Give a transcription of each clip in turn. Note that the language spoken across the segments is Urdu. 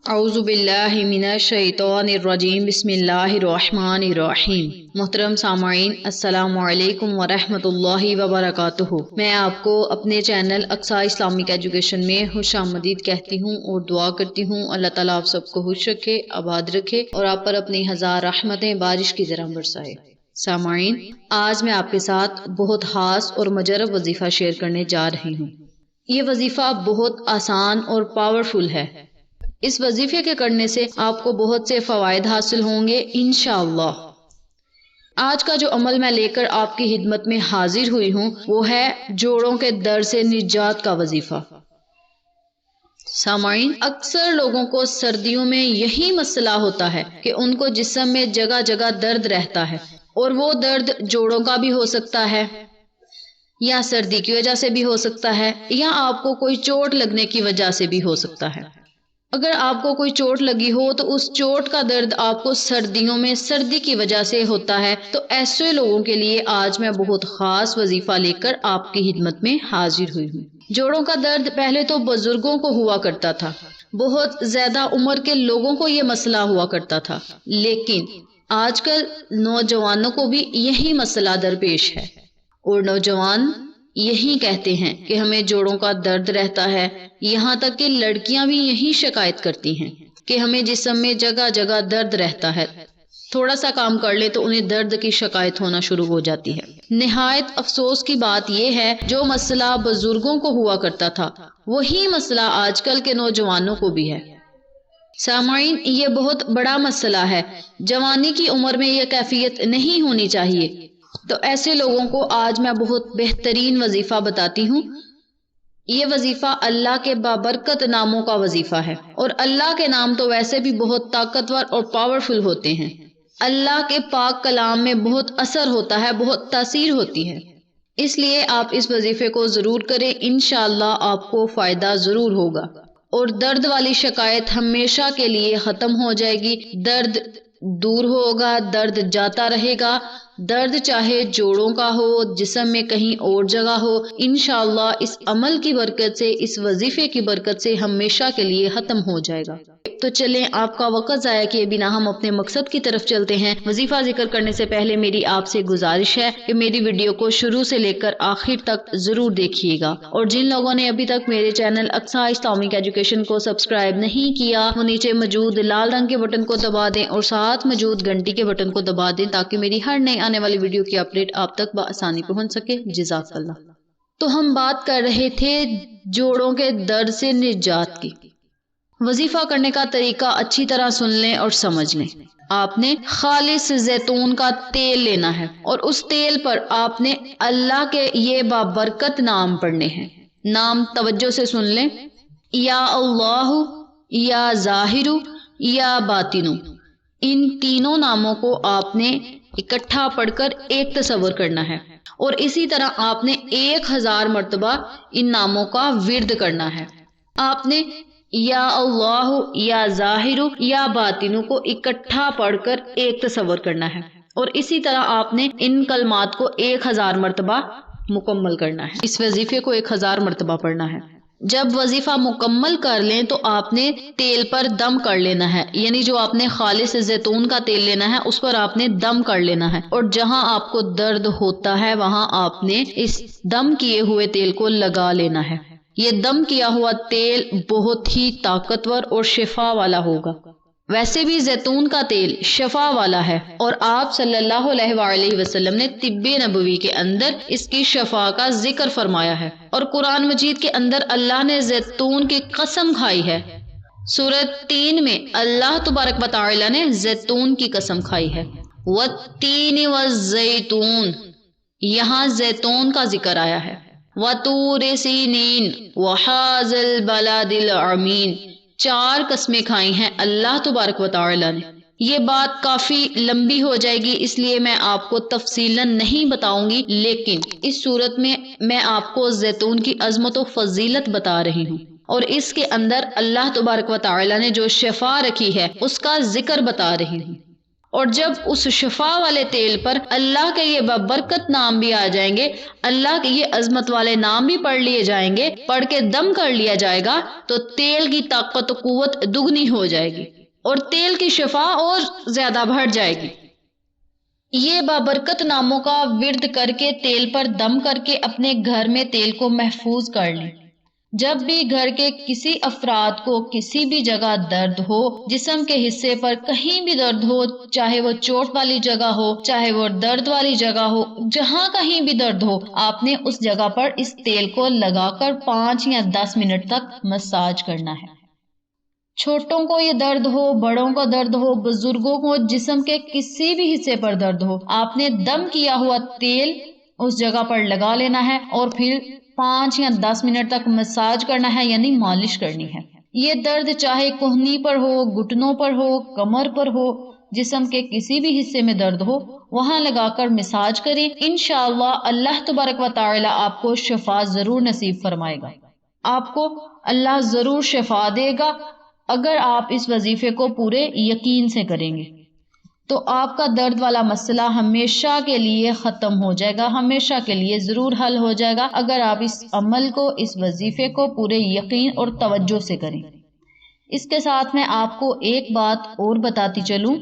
اعوذ باللہ من الشیطان الرجیم بسم اللہ الرحمن الرحیم۔ محترم سامعین، السلام علیکم ورحمۃ اللہ وبرکاتہ۔ میں آپ کو اپنے چینل اقصیٰ اسلامک ایجوکیشن میں خوش آمدید کہتی ہوں اور دعا کرتی ہوں اللہ تعالیٰ آپ سب کو خوش رکھے، آباد رکھے اور آپ پر اپنی ہزار رحمتیں بارش کی طرح برسائے۔ سامعین، آج میں آپ کے ساتھ بہت خاص اور مجرب وظیفہ شیئر کرنے جا رہی ہوں۔ یہ وظیفہ بہت آسان اور پاورفل ہے۔ اس وظیفے کے کرنے سے آپ کو بہت سے فوائد حاصل ہوں گے انشاءاللہ۔ آج کا جو عمل میں لے کر آپ کی خدمت میں حاضر ہوئی ہوں وہ ہے جوڑوں کے درد سے نجات کا وظیفہ۔ سامعین، اکثر لوگوں کو سردیوں میں یہی مسئلہ ہوتا ہے کہ ان کو جسم میں جگہ جگہ درد رہتا ہے، اور وہ درد جوڑوں کا بھی ہو سکتا ہے، یا سردی کی وجہ سے بھی ہو سکتا ہے، یا آپ کو کوئی چوٹ لگنے کی وجہ سے بھی ہو سکتا ہے۔ اگر آپ کو کوئی چوٹ لگی ہو تو اس چوٹ کا درد آپ کو سردیوں میں سردی کی وجہ سے ہوتا ہے، تو ایسے لوگوں کے لیے آج میں بہت خاص وظیفہ لے کر آپ کی خدمت میں حاضر ہوئی ہوں۔ جوڑوں کا درد پہلے تو بزرگوں کو ہوا کرتا تھا، بہت زیادہ عمر کے لوگوں کو یہ مسئلہ ہوا کرتا تھا، لیکن آج کل نوجوانوں کو بھی یہی مسئلہ درپیش ہے، اور نوجوان یہی کہتے ہیں کہ ہمیں جوڑوں کا درد رہتا ہے۔ یہاں تک کہ لڑکیاں بھی یہی شکایت کرتی ہیں کہ ہمیں جسم میں جگہ جگہ درد رہتا ہے، تھوڑا سا کام کر لے تو انہیں درد کی شکایت ہونا شروع ہو جاتی ہے۔ نہایت افسوس کی بات یہ ہے، جو مسئلہ بزرگوں کو ہوا کرتا تھا وہی مسئلہ آج کل کے نوجوانوں کو بھی ہے۔ سامعین، یہ بہت بڑا مسئلہ ہے۔ جوانی کی عمر میں یہ کیفیت نہیں ہونی چاہیے، تو ایسے لوگوں کو آج میں بہت بہترین وظیفہ بتاتی ہوں۔ یہ وظیفہ اللہ کے بابرکت ناموں کا وظیفہ ہے، اور اللہ کے نام تو ویسے بھی بہت طاقتور اور پاورفل ہوتے ہیں۔ اللہ کے پاک کلام میں بہت اثر ہوتا ہے، بہت تاثیر ہوتی ہے، اس لیے آپ اس وظیفے کو ضرور کریں، انشاءاللہ آپ کو فائدہ ضرور ہوگا، اور درد والی شکایت ہمیشہ کے لیے ختم ہو جائے گی۔ درد دور ہوگا، درد جاتا رہے گا۔ درد چاہے جوڑوں کا ہو، جسم میں کہیں اور جگہ ہو، انشاءاللہ اس عمل کی برکت سے، اس وظیفے کی برکت سے ہمیشہ کے لیے ختم ہو جائے گا۔ تو چلیں، آپ کا وقت ضائع کیے بنا ہم اپنے مقصد کی طرف چلتے ہیں۔ وظیفہ ذکر کرنے سے پہلے میری آپ سے گزارش ہے کہ میری ویڈیو کو شروع سے لے کر آخر تک ضرور دیکھیے گا، اور جن لوگوں نے ابھی تک میرے چینل اقصیٰ اسلامک ایجوکیشن کو سبسکرائب نہیں کیا، وہ نیچے موجود لال رنگ کے بٹن کو دبا دیں اور ساتھ موجود گھنٹی کے بٹن کو دبا دیں، تاکہ میری ہر نئی آنے والی ویڈیو کی اپڈیٹ آپ تک بآسانی پہنچ سکے۔ جزاک اللہ۔ تو ہم بات کر رہے تھے جوڑوں کے درد سے نجات کی۔ وظیفہ کرنے کا طریقہ اچھی طرح سن لیں اور سمجھ لیں۔ آپ نے خالص زیتون کا تیل لینا ہے، اور اس تیل پر آپ نے اللہ کے یہ بابرکت نام پڑھنے ہیں۔ نام توجہ سے سن لیں: یا اللہ، یا ظاہر، یا باطن۔ ان تینوں ناموں کو آپ نے اکٹھا پڑھ کر ایک تصور کرنا ہے، اور اسی طرح آپ نے 1000 مرتبہ ان ناموں کا ورد کرنا ہے۔ آپ نے یا اللہ، یا ظاہر، یا باطن کو اکٹھا پڑھ کر ایک تصور کرنا ہے، اور اسی طرح آپ نے ان کلمات کو 1000 مرتبہ مکمل کرنا ہے۔ اس وظیفے کو 1000 مرتبہ پڑھنا ہے۔ جب وظیفہ مکمل کر لیں تو آپ نے تیل پر دم کر لینا ہے، یعنی جو آپ نے خالص زیتون کا تیل لینا ہے اس پر آپ نے دم کر لینا ہے، اور جہاں آپ کو درد ہوتا ہے وہاں آپ نے اس دم کیے ہوئے تیل کو لگا لینا ہے۔ یہ دم کیا ہوا تیل بہت ہی طاقتور اور شفا والا ہوگا۔ ویسے بھی زیتون کا تیل شفا والا ہے، اور آپ صلی اللہ علیہ وآلہ وسلم نے طب نبوی کے اندر اس کی شفا کا ذکر فرمایا ہے، اور قرآن مجید کے اندر اللہ نے زیتون کی قسم کھائی ہے۔ سورۃ 3 میں اللہ تبارک و تعالی نے زیتون کی قسم کھائی ہے۔ والتین والزیتون، یہاں زیتون کا ذکر آیا ہے۔ وطور سینین وہذا البلد الامین، 4 قسمیں کھائی ہیں اللہ تبارک و تعالی نے۔ یہ بات کافی لمبی ہو جائے گی، اس لیے میں آپ کو تفصیلاً نہیں بتاؤں گی، لیکن اس صورت میں آپ کو زیتون کی عظمت و فضیلت بتا رہی ہوں، اور اس کے اندر اللہ تبارک و تعالی نے جو شفا رکھی ہے اس کا ذکر بتا رہی ہوں۔ اور جب اس شفا والے تیل پر اللہ کے یہ ببرکت نام بھی آ جائیں گے، اللہ کے یہ عظمت والے نام بھی پڑھ لیے جائیں گے، پڑھ کے دم کر لیا جائے گا، تو تیل کی طاقت و قوت دگنی ہو جائے گی اور تیل کی شفا اور زیادہ بڑھ جائے گی۔ یہ بابرکت ناموں کا ورد کر کے تیل پر دم کر کے اپنے گھر میں تیل کو محفوظ کر لیں۔ جب بھی گھر کے کسی افراد کو کسی بھی جگہ درد ہو، جسم کے حصے پر کہیں بھی درد ہو، چاہے وہ چوٹ والی جگہ ہو، چاہے وہ درد والی جگہ ہو، جہاں کہیں بھی درد ہو، آپ نے اس جگہ پر اس تیل کو لگا کر 5 یا 10 منٹ تک مساج کرنا ہے۔ چھوٹوں کو یہ درد ہو، بڑوں کو درد ہو، بزرگوں کو جسم کے کسی بھی حصے پر درد ہو، آپ نے دم کیا ہوا تیل اس جگہ پر لگا لینا ہے اور پھر 5 یا 10 منٹ تک مساج کرنا ہے، یعنی مالش کرنی ہے۔ یہ درد چاہے کہنی پر ہو، گھٹنوں پر ہو، کمر پر ہو، جسم کے کسی بھی حصے میں درد ہو، وہاں لگا کر مساج کریں۔ انشاءاللہ اللہ تبارک و تعالی آپ کو شفا ضرور نصیب فرمائے گا، آپ کو اللہ ضرور شفا دے گا اگر آپ اس وظیفے کو پورے یقین سے کریں گے، تو آپ کا درد والا مسئلہ ہمیشہ کے لیے ختم ہو جائے گا، ہمیشہ کے لیے ضرور حل ہو جائے گا اگر آپ اس عمل کو، اس وظیفے کو پورے یقین اور توجہ سے کریں۔ اس کے ساتھ میں آپ کو ایک بات اور بتاتی چلوں،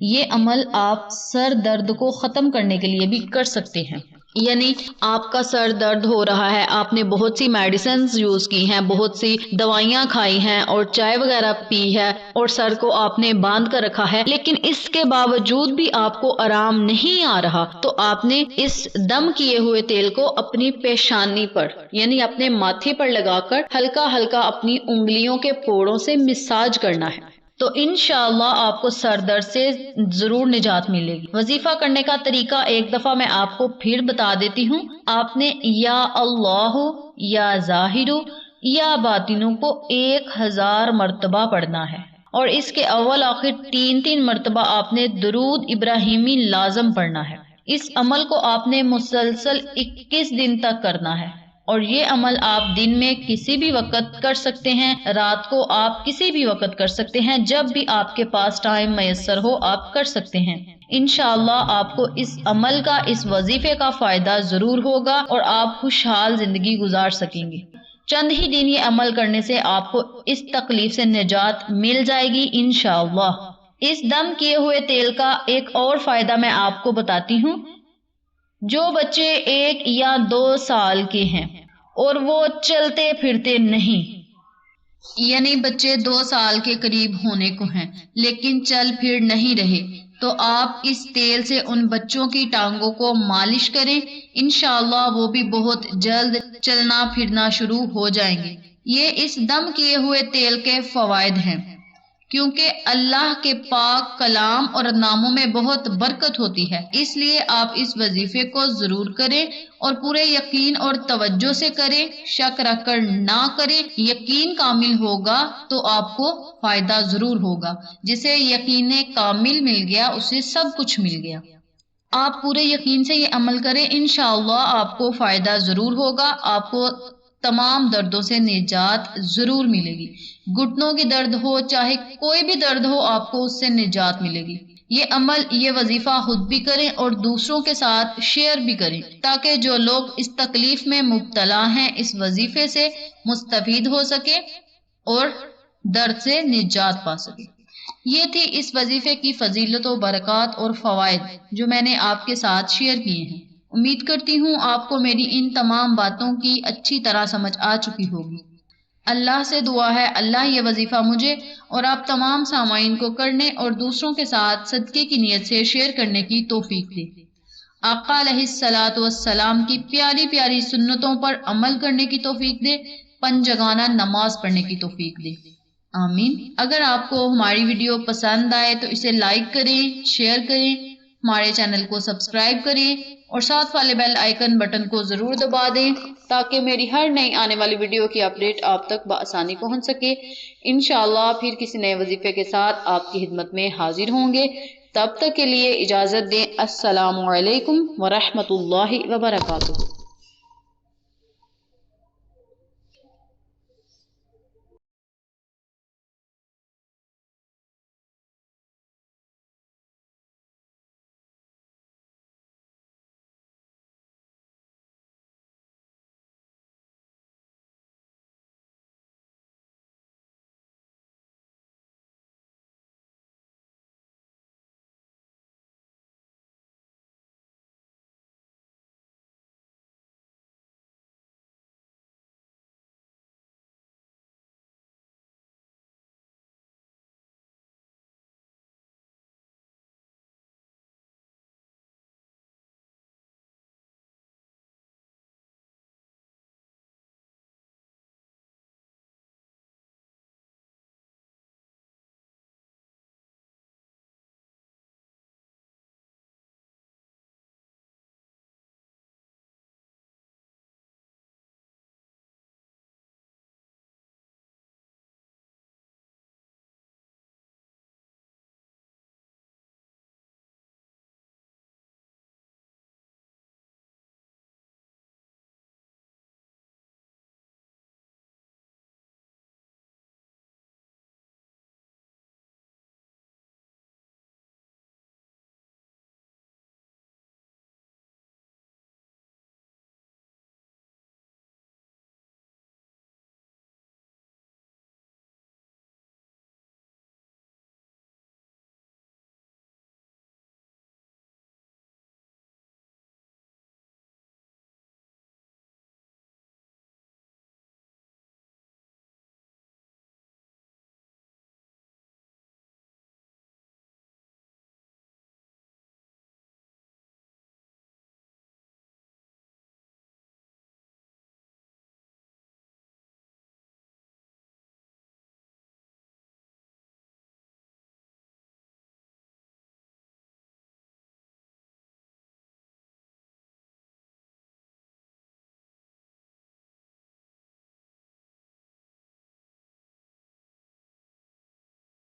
یہ عمل آپ سر درد کو ختم کرنے کے لیے بھی کر سکتے ہیں۔ یعنی آپ کا سر درد ہو رہا ہے، آپ نے بہت سی میڈیسنز یوز کی ہیں، بہت سی دوائیاں کھائی ہیں اور چائے وغیرہ پی ہے اور سر کو آپ نے باندھ کر رکھا ہے، لیکن اس کے باوجود بھی آپ کو آرام نہیں آ رہا، تو آپ نے اس دم کیے ہوئے تیل کو اپنی پیشانی پر، یعنی اپنے ماتھے پر لگا کر ہلکا ہلکا اپنی انگلیوں کے پھوڑوں سے مساج کرنا ہے، تو انشاءاللہ آپ کو سر درد سے ضرور نجات ملے گی۔ وظیفہ کرنے کا طریقہ ایک دفعہ میں آپ کو پھر بتا دیتی ہوں۔ آپ نے یا اللہ، یا ظاہر، یا باطن کو 1000 مرتبہ پڑھنا ہے، اور اس کے اول آخر 3 مرتبہ آپ نے درود ابراہیمی لازم پڑھنا ہے۔ اس عمل کو آپ نے مسلسل 21 دن تک کرنا ہے، اور یہ عمل آپ دن میں کسی بھی وقت کر سکتے ہیں، رات کو آپ کسی بھی وقت کر سکتے ہیں، جب بھی آپ کے پاس ٹائم میسر ہو آپ کر سکتے ہیں۔ انشاءاللہ آپ کو اس عمل کا، اس وظیفے کا فائدہ ضرور ہوگا اور آپ خوشحال زندگی گزار سکیں گے۔ چند ہی دن یہ عمل کرنے سے آپ کو اس تکلیف سے نجات مل جائے گی انشاءاللہ۔ اس دم کیے ہوئے تیل کا ایک اور فائدہ میں آپ کو بتاتی ہوں۔ جو بچے 1 یا 2 سال کے ہیں اور وہ چلتے پھرتے نہیں، یعنی بچے 2 سال کے قریب ہونے کو ہیں لیکن چل پھر نہیں رہے، تو آپ اس تیل سے ان بچوں کی ٹانگوں کو مالش کریں، انشاءاللہ وہ بھی بہت جلد چلنا پھرنا شروع ہو جائیں گے۔ یہ اس دم کیے ہوئے تیل کے فوائد ہیں، کیونکہ اللہ کے پاک کلام اور ناموں میں بہت برکت ہوتی ہے، اس لیے آپ اس وظیفے کو ضرور کریں اور پورے یقین اور توجہ سے کریں، شک رکھ کر نہ کریں۔ یقین کامل ہوگا تو آپ کو فائدہ ضرور ہوگا، جسے یقین کامل مل گیا اسے سب کچھ مل گیا۔ آپ پورے یقین سے یہ عمل کریں، انشاءاللہ آپ کو فائدہ ضرور ہوگا، آپ کو تمام دردوں سے نجات ضرور ملے گی۔ گھٹنوں کی درد ہو، چاہے کوئی بھی درد ہو، آپ کو اس سے نجات ملے گی۔ یہ عمل، یہ وظیفہ خود بھی کریں اور دوسروں کے ساتھ شیئر بھی کریں، تاکہ جو لوگ اس تکلیف میں مبتلا ہیں اس وظیفے سے مستفید ہو سکے اور درد سے نجات پا سکے۔ یہ تھی اس وظیفے کی فضیلت و برکات اور فوائد جو میں نے آپ کے ساتھ شیئر کیے ہیں۔ امید کرتی ہوں آپ کو میری ان تمام باتوں کی اچھی طرح سمجھ آ چکی ہوگی۔ اللہ سے دعا ہے اللہ یہ وظیفہ مجھے اور آپ تمام سامعین کو کرنے اور دوسروں کے ساتھ صدقے کی نیت سے شیئر کرنے کی توفیق دے۔ آقا علیہ الصلوۃ والسلام کی پیاری پیاری سنتوں پر عمل کرنے کی توفیق دے، 5 جگانہ نماز پڑھنے کی توفیق دے، آمین۔ اگر آپ کو ہماری ویڈیو پسند آئے تو اسے لائک کریں، شیئر کریں، ہمارے چینل کو سبسکرائب کریں اور ساتھ والے بیل آئیکن بٹن کو ضرور دبا دیں تاکہ میری ہر نئی آنے والی ویڈیو کی اپڈیٹ آپ تک بآسانی پہنچ سکے۔ انشاءاللہ پھر کسی نئے وظیفے کے ساتھ آپ کی خدمت میں حاضر ہوں گے، تب تک کے لیے اجازت دیں۔ السلام علیکم ورحمۃ اللہ وبرکاتہ۔